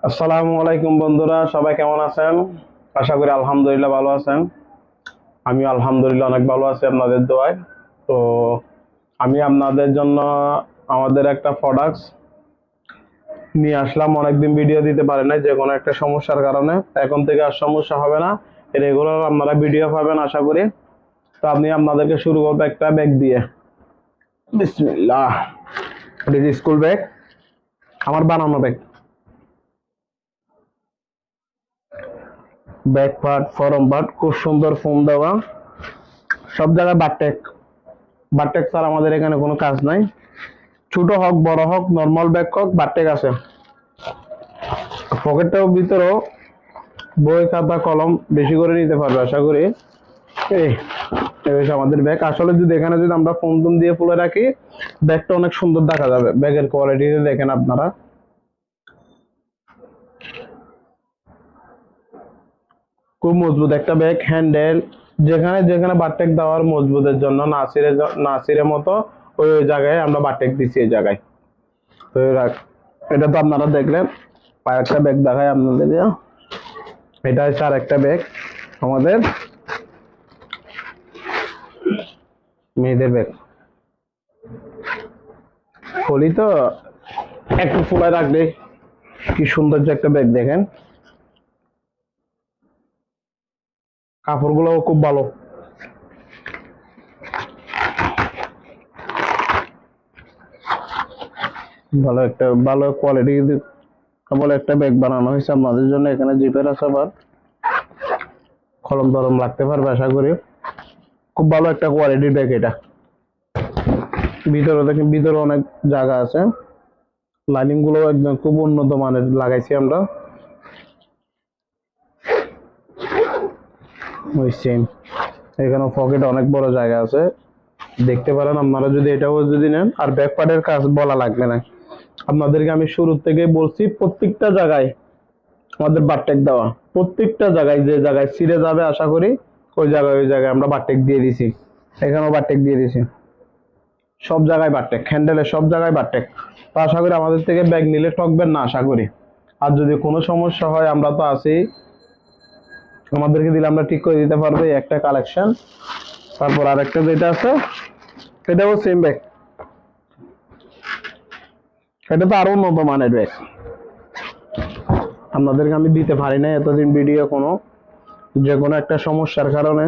আসসালামু আলাইকুম বন্ধুরা, সবাই কেমন আছেন? আশা করি আলহামদুলিল্লাহ ভালো আছেন। আমি আলহামদুলিল্লাহ অনেক ভালো আছি আপনাদের দোয়ায়। তো আমি আপনাদের জন্য আমাদের একটা প্রোডাক্টস নিয়ে আসলাম। অনেকদিন ভিডিও দিতে পারি নাই যে কোনো একটা সমস্যার কারণে। এখন থেকে আর সমস্যা হবে না, রেগুলার আপনারা ভিডিও পাবেন আশা করি। তো আমি আপনাদেরকে শুরু করবো একটা ব্যাগ দিয়ে। বিসমিল্লাহ। দিস স্কুল ব্যাগ, আমার বানানো bag. Back part, form part খুব সুন্দর ফোম দেওয়া, সব জায়গায় বারটেক। বারটেক স্যার আমাদের এখানে কোনো কাজ নাই। ছোট হোক বড় হোক, নর্মাল ব্যাগ হোক, বারটেক আছে। পকেটটাও ভিতরেও বই খাতা কলম বেশি করে নিতে পারবে আশা করি। এই এই হচ্ছে আমাদের ব্যাগ। আসলে যদি এখানে যদি আমরা ফোন টোন দিয়ে ফুলে রাখি, ব্যাগটা অনেক সুন্দর দেখা যাবে। ব্যাগের কোয়ালিটি দেখেন আপনারা, খুব মজবুত একটা ব্যাগ। হ্যান্ডেল যেখানে যেখানে বারটেক দেওয়ার মজবুতের জন্য নাসিরের মতো ওই ওই জায়গায় আমরা বারটেক দিচ্ছি এই জায়গায়। তো এটা তো আপনারা দেখলেন। আর একটা ব্যাগ দেখায় আপনাদের। এটা হচ্ছে আর একটা ব্যাগ, আমাদের মেয়েদের ব্যাগ। খুলি তো একটু ফুলায় রাখলে কি সৌন্দর্য একটা ব্যাগ দেখেন। কাপড়গুলো খুব ভালো। ভালো একটা ভালো কোয়ালিটি বলে একটা ব্যাগ বানানো হয়েছে আপনাদের জন্য। এখানে জিপের আছে, আবার কলম টলম রাখতে পারবে আশা করি। খুব ভালো একটা কোয়ালিটির ব্যাগ এটা। ভিতরে দেখেন, ভিতরে অনেক জায়গা আছে। লাইনিং গুলো একদম খুব উন্নত মানের লাগাইছি আমরা। ওই সেম এখানে পকেট অনেক বড় জায়গা আছে, দেখতে পারেন আপনারা যদি এটাও যদি নেন। আর ব্যাক পার্টের কাজ বলা লাগবে না, আপনাদেরকে আমি শুরু থেকে বলছি। প্রত্যেকটা জায়গায় আমাদের বারটেক দেওয়া, প্রত্যেকটা জায়গায় যে জায়গায় ছিঁড়ে যাবে আশা করি ওই জায়গায় আমরা বারটেক দিয়ে দিছি। এখানেও বারটেক দিয়ে দিছি, সব জায়গায় বারটেক, হ্যান্ডেলে সব জায়গায় বারটেক। তো আশা করি আমাদের থেকে ব্যাগ নিলে ঠকবেন না আশা করি। আর যদি কোনো সমস্যা হয় আমরা তো আছি, আমাদেরকে দিলে আমরা ঠিক করে দিতে পারবো। এই একটা কালেকশন। তারপর আরেকটা যেটা আছে, এটাও সেম ব্যাগ। এটা তো আরো উন্নত মানের ব্যাগ, আপনাদেরকে আমি দিতে পারি না এতদিন ভিডিও। যে কোনো একটা সমস্যার কারণে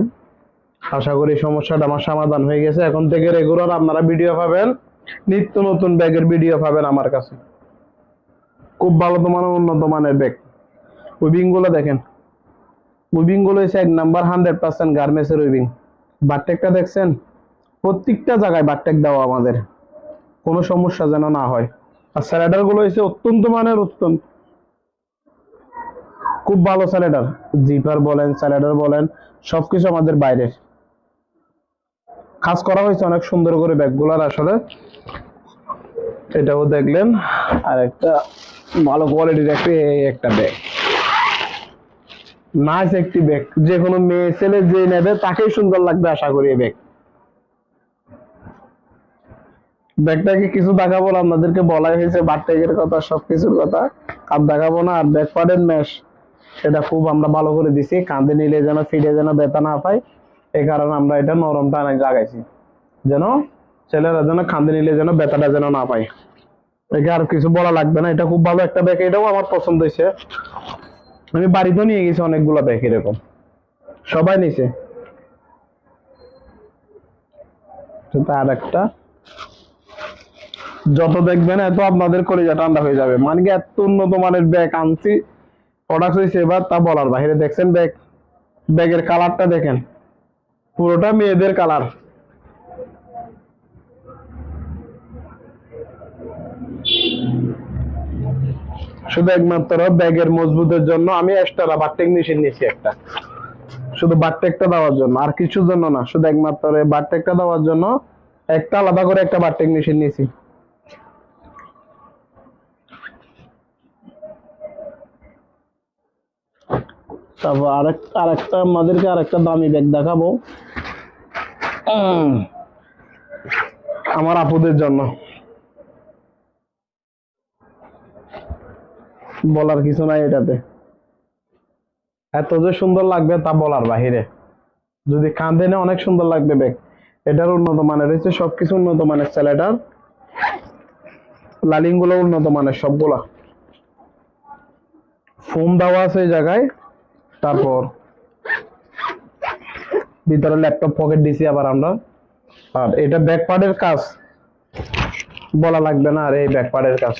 আশা করি সমস্যাটা আমার সমাধান হয়ে গেছে। এখন থেকে রেগুলার আপনারা ভিডিও পাবেন, নিত্য নতুন ব্যাগের ভিডিও পাবেন আমার কাছে। খুব ভালো মানের উন্নত মানের ব্যাগ। উইভিং গুলো দেখেন, উইভিং গুলো হচ্ছে 1 নাম্বার 100% গার্মেন্টস এর উইভিং। বারটেকটা দেখছেন, প্রত্যেকটা জায়গায় বারটেক দেওয়া আমাদের, কোনো সমস্যা যেন না হয়। আর স্যালাডার গুলো হচ্ছে অত্যন্ত মানের, অত্যন্ত খুব ভালো স্যালাডার। জিপার বলেন, স্যালাডার বলেন, সবকিছু আমাদের বাইরের কাজ করা হয়েছে অনেক সুন্দর করে ব্যাগগুলার আসলে। এটাও দেখলেন। আর একটা ভালো কোয়ালিটির একটা ব্যাগ, নাইস একটি ব্যাগ। যে কোনো মেয়ে ছেলে যে নেবে তাকেই সুন্দর লাগবে আশা করি এই ব্যাগ। ব্যাগটাকে কিছু দেখাবো না, আপনাদেরকে বলাই হয়েছে বারটেকের কথা, সবকিছুর কথা আর দেখাবো না। আর ব্যাক পার্টের মেশ, এটা খুব আমরা ভালো করে দিছি, কাঁধে নিলে যেন ফিটে যেন ব্যথা না পায়। এই কারণে আমরা এটা নরমটা অনেক লাগাইছি, যেন ছেলেরা যেন কাঁধে নিলে যেন ব্যথাটা যেন না পায়। একে আর কিছু বলা লাগবে না। এটা খুব ভালো একটা ব্যাগ, এটাও আমার পছন্দ হয়েছে। আমি বাড়িতেও নিয়ে গেছি অনেকগুলো ব্যাগ, এরকম সবাই নিছে। আর একটা, যত দেখবেন এত আপনাদের কলিজা ঠান্ডা হয়ে যাবে। মানে কি এত উন্নত মানের ব্যাগ আনছি, প্রোডাক্ট হয়েছে এবার তা বলার বাইরে। দেখছেন ব্যাগ, ব্যাগের কালারটা দেখেন, পুরোটা মেয়েদের কালার। শুধু একমাত্র ব্যাগের মজবুতের জন্য আমি এক্সট্রা বারটেক মেশিন নিয়েছি একটা, শুধু বারটেকটা দেওয়ার জন্য, আর কিছুর জন্য না। শুধু একমাত্র বারটেকটা দেওয়ার জন্য একটা আলাদা করে একটা বারটেক মেশিন নিয়েছি। তারপর আরেকটা আমাদেরকে আরেকটা দামি ব্যাগ দেখাবো আমার আপুদের জন্য। বলার কিছু নাই এটাতে, এত যে সুন্দর লাগবে তা বলার বাহিরে। যদি কাঁধে না অনেক সুন্দর লাগবে ব্যাগ। এটার উন্নত মানের হয়েছে, সবকিছু উন্নত মানের সেলেটার, লাইলিং গুলো উন্নত মানের সবগুলা, ফোম দেওয়া আছে এই জায়গায়। তারপর ভিতরে ল্যাপটপ পকেট দিছি আবার আমরা। আর এটা ব্যাক পার্টের কাজ বলা লাগবে না, আর এই ব্যাক পার্টের কাজ,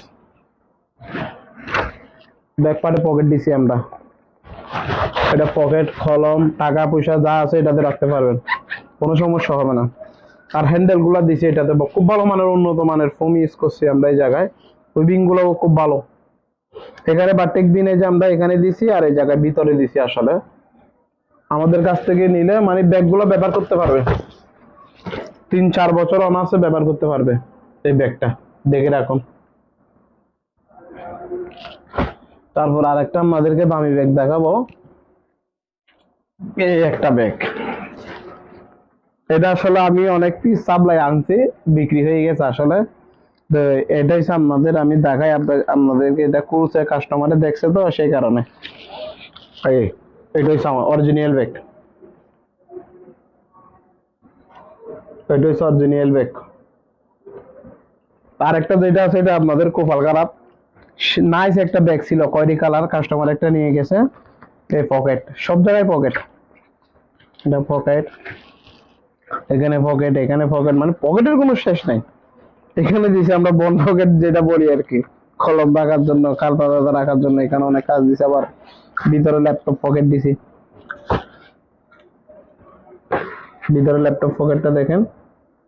ব্যাক পার্টে পকেট দিছি আমরা। এটা পকেট, কলম, টাকা পয়সা যা আছে এটাতে রাখতে পারবেন, কোনো সমস্যা হবে না। আর হ্যান্ডেল গুলা দিছি এটাতে খুব ভালো মানের, উন্নত মানের ফোম ইউজ করছি আমরা এই জায়গায়। উইভিং গুলো খুব ভালো। এখানে বাটিক দিনে যে আমরা এখানে দিছি, আর এই জায়গায় ভিতরে দিছি। আসলে আমাদের কাছ থেকে নিলে মানে ব্যাগ গুলো ব্যবহার করতে পারবে, 3-4 বছর অনার্সে ব্যবহার করতে পারবে এই ব্যাগটা। দেখে রাখুন। তারপর আরেকটা আমাদেরকে দামি ব্যাগ দেখাবো। এই একটা ব্যাগ, এটা আসলে আমি অনেক পিস সাপ্লাই আনছি, বিক্রি হয়ে গেছে আসলে। তো এটাই আপনাদের আমি দেখাই, আপনাদেরকে। এটা খুলছে, কাস্টমারে দেখছে তো সেই কারণে। এটা হচ্ছে আমার অরিজিনাল ব্যাগ, এটা হচ্ছে অরিজিনাল ব্যাগ। আরেকটা যেটা আছে এটা আপনাদের কোপাল খারাপ, নাইস একটা ব্যাগ ছিল, খয়েরি কালার, কাস্টমার একটা নিয়ে গেছে। এই পকেট, সব জায়গায় পকেট, এটা পকেট, এখানে পকেট, এখানে পকেট, মানে পকেটের কোনো শেষ নাই। এখানে দিছি আমরা বন পকেট যেটা বলি আর কি, কলম রাখার জন্য, খাতা রাখার জন্য, এখানে অনেক কাজ দিছে। আবার ভিতরে ল্যাপটপ পকেট দিছি, ভিতরে ল্যাপটপ পকেটটা দেখেন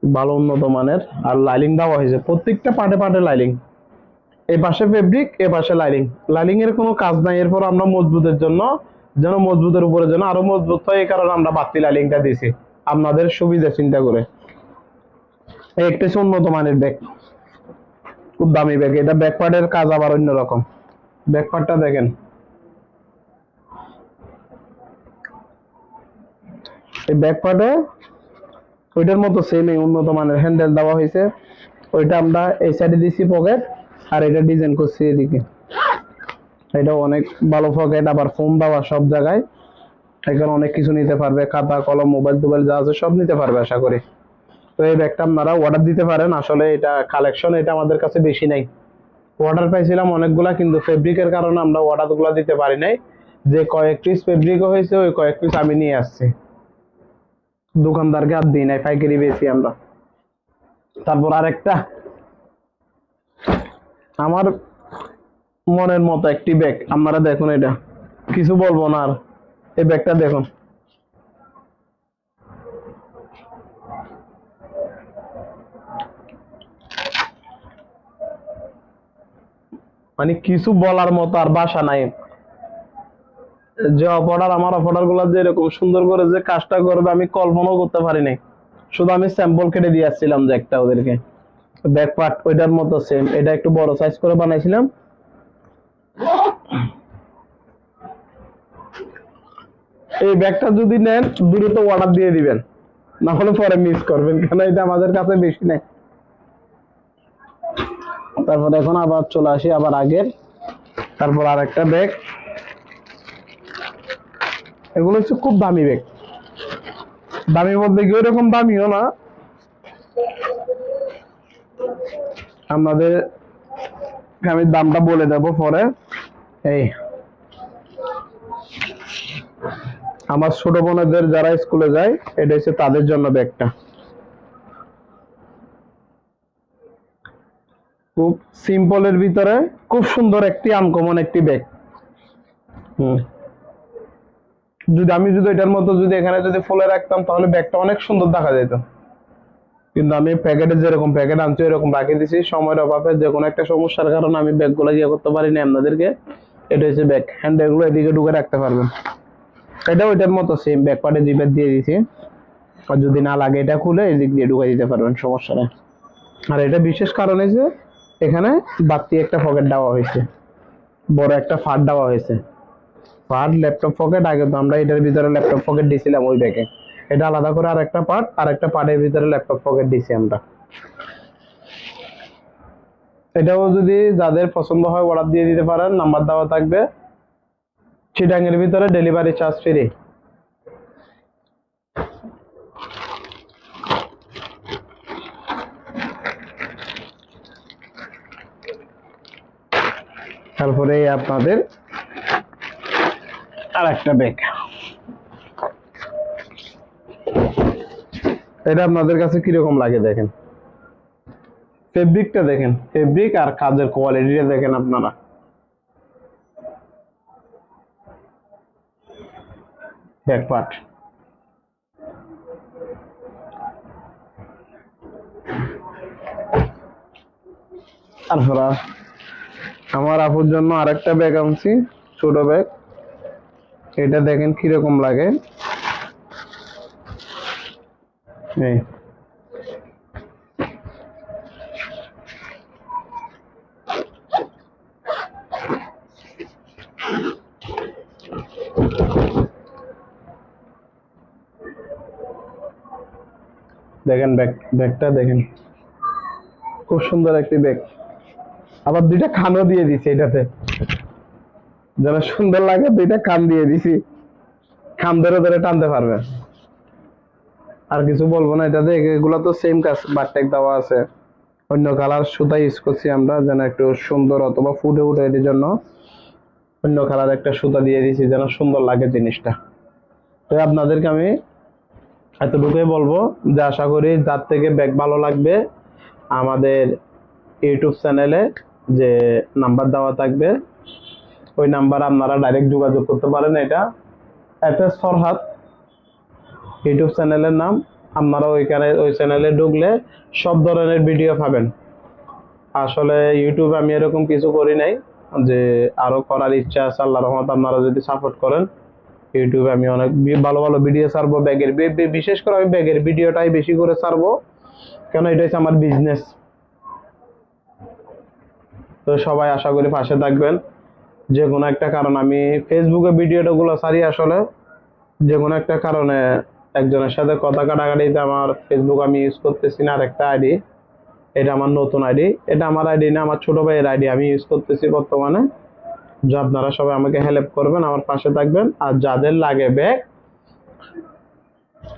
ভালো উন্নত মানের। আর লাইলিং দেওয়া হয়েছে প্রত্যেকটা পার্টে পার্টে লাইলিং, এই পাশে ফেব্রিক, এ পাশে লাইলিং। লাইলিং এর কোনো কাজ নাই। এরপর আমরা মজবুতের জন্য, যেন মজবুতের উপরে যেন আরো মজবুত হয়, এই কারণে আমরা বাড়তি লাইলিংটা দিছি আপনাদের সুবিধা চিন্তা করে। এই একটা হচ্ছে উন্নত মানের ব্যাগ, খুব দামি ব্যাগ। এটা ব্যাক পার্টের কাজ আবার অন্যরকম। ব্যাক পার্টটা দেখেন, এই ব্যাক পার্টে ওইটার মতো সেম উন্নত মানের হ্যান্ডেল দেওয়া হয়েছে। ওইটা আমরা এই সাইডে দিছি পকেট, আর এটা ডিজাইন করছি এদিকে। এটা অনেক ভালো পকেট, আবার ফোম দেওয়া সব জায়গায়। এখানে অনেক কিছু নিতে পারবে, খাতা কলম মোবাইল টোবাইল যা আছে সব নিতে পারবে আশা করি। তো এই ব্যাগটা আপনারা অর্ডার দিতে পারেন। আসলে এটা কালেকশন এটা আমাদের কাছে বেশি নাই, অর্ডার পাইছিলাম অনেকগুলা, কিন্তু ফেব্রিকের কারণে আমরা অর্ডার গুলা দিতে পারি নাই। যে কয়েক পিস ফেব্রিক হয়েছে ওই কয়েক পিস আমি নিয়ে আসছি, দোকানদারকে আর দিই নাই, পাইকারি বেশি আমরা। তারপর আরেকটা আমার মনের মতো একটি ব্যাগ, আপনারা দেখুন, এটা কিছু বলবো না আর। এই ব্যাগটা দেখুন, মানে কিছু বলার মতো আর ভাষা নাই। যে অপারেটর, আমার অপারেটর গুলা যে এরকম সুন্দর করে যে কাজটা করবে আমি কল্পনাও করতে পারি নাই। শুধু আমি স্যাম্পল কেটে দিয়ে আসছিলাম যে একটা ওদেরকে। ব্যাক পার্ট ওইটার মতো সেম, এটা একটু বড় সাইজ করে বানাইছিলাম। এই ব্যাগটা যদি নেন দ্রুত অর্ডার দিয়ে দিবেন, না হলে পরে মিস করবেন, কেন এটা আমাদের কাছে বেশি নেই। তারপর এখন আবার চলে আসি আবার আগের। তারপর আরেকটা ব্যাগ, এগুলো হচ্ছে খুব দামি ব্যাগ। দামি বলতে কি ওইরকম দামিও না, আপনাদের আমি দামটা বলে দেব পরে। এই আমার ছোট বোনেদের যারা স্কুলে যায়, এটা হচ্ছে তাদের জন্য ব্যাগটা। খুব সিম্পলের ভিতরে খুব সুন্দর একটি আনকমন একটি ব্যাগ। যদি এটার মতো যদি এখানে যদি ফুলে রাখতাম তাহলে ব্যাগটা অনেক সুন্দর দেখা যেত, কিন্তু আমি প্যাকেটে যেরকম প্যাকেট আনছি এরকম রাখি দিছি। সময়ের অভাবে যে কোনো একটা সমস্যার কারণে আমি ব্যাগগুলো ইয়ে করতে পারিনি আপনাদেরকে। এটা হচ্ছে ব্যাগ, হ্যান্ডেল গুলো এদিকে ঢুকে রাখতে পারবেন। এটা ওইটার মতো সেম, ব্যাক পার্টে জিপার দিয়ে দিছি। আর যদি না লাগে এটা খুলে এদিক দিয়ে ঢুকাই দিতে পারবেন, সমস্যা নেই। আর এটা বিশেষ কারণ হচ্ছে এখানে বাড়তি একটা পকেট দেওয়া হয়েছে, বড় একটা ফাট দেওয়া হয়েছে। ফাট ল্যাপটপ পকেট, আগে তো আমরা এটার ভিতরে ল্যাপটপ পকেট দিয়েছিলাম ওই ব্যাগে। এটা আলাদা করে আর একটা পার্ট, আর একটা পার্টের ভিতরে ল্যাপটপ পকেট দিছি আমরা। এটাও যদি যাদের পছন্দ হয় অর্ডার দিয়ে দিতে পারেন, নাম্বার দেওয়া থাকবে। চিটাঙের ভিতরে ডেলিভারি চার্জ ফ্রি। তারপরে আপনাদের আর একটা ব্যাগ, এটা আপনাদের কাছে কিরকম লাগে দেখেন, ফেব্রিকটা দেখেন, ফেব্রিক আর কাজের কোয়ালিটিটা দেখেন আপনারা। ব্যাক পার্ট তারপর আমার আপুর জন্য আরেকটা ব্যাগ আনছি, ছোট ব্যাগ। এটা দেখেন কিরকম লাগে। এই দেখেন ব্যাগটা দেখেন, খুব সুন্দর একটি ব্যাগ। আবার দুইটা খানও দিয়ে দিছি এটাতে, যারা সুন্দর লাগে দুইটা খান দিয়ে দিছি, খান ধরে ধরে টানতে পারবে। আর কিছু বলবো না এটাতে, এগুলো তো সেম কাজ, বারটেক দেওয়া আছে। অন্য কালার সুতা ইউজ করছি আমরা, যেন একটু সুন্দর অথবা ফুটে উঠে, এটির জন্য অন্য কালার একটা সুতা দিয়ে দিয়েছি, যেন সুন্দর লাগে জিনিসটা। তো আপনাদেরকে আমি এতটুকুই বলবো যে আশা করি যার থেকে ব্যাগ ভালো লাগবে, আমাদের ইউটিউব চ্যানেলে যে নাম্বার দেওয়া থাকবে ওই নাম্বার আপনারা ডাইরেক্ট যোগাযোগ করতে পারেন। এটা এফএস ফরহাদ ইউটিউব চ্যানেলের নাম। আপনারা ওইখানে ওই চ্যানেলে ঢুকলে সব ধরনের ভিডিও পাবেন। আসলে ইউটিউবে আমি এরকম কিছু করি নাই, যে আরো করার ইচ্ছা আছে। আল্লাহর রহমতে আপনারা যদি সাপোর্ট করেন, ইউটিউবে আমি অনেক ভালো ভালো ভিডিও ছাড়বো ব্যাগের, বিশেষ করে আমি ব্যাগের ভিডিওটাই বেশি করে ছাড়বো, কেন এটা হচ্ছে আমার বিজনেস। তো সবাই আশা করি পাশে থাকবেন। যে কোনো একটা কারণ, আমি ফেসবুকে ভিডিওগুলো ছাড়ি আসলে যে কোনো একটা কারণে একজনের সাথে কথা কাটাকাটিতে আমার ফেসবুক আমি ইউজ করতেছি না, আর একটা আইডি, এটা আমার নতুন আইডি, এটা আমার আইডি না, আমার ছোট ভাইয়ের আইডি আমি ইউজ করতেছি বর্তমানে। যে আপনারা সবাই আমাকে হেল্প করবেন, আমার পাশে থাকবেন, আর যাদের লাগে ব্যাগ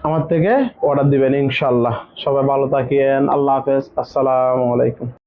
আমার থেকে অর্ডার দিবেন ইনশাল্লাহ। সবাই ভালো থাকিয়েন, আল্লাহ হাফেজ, আসসালামু আলাইকুম।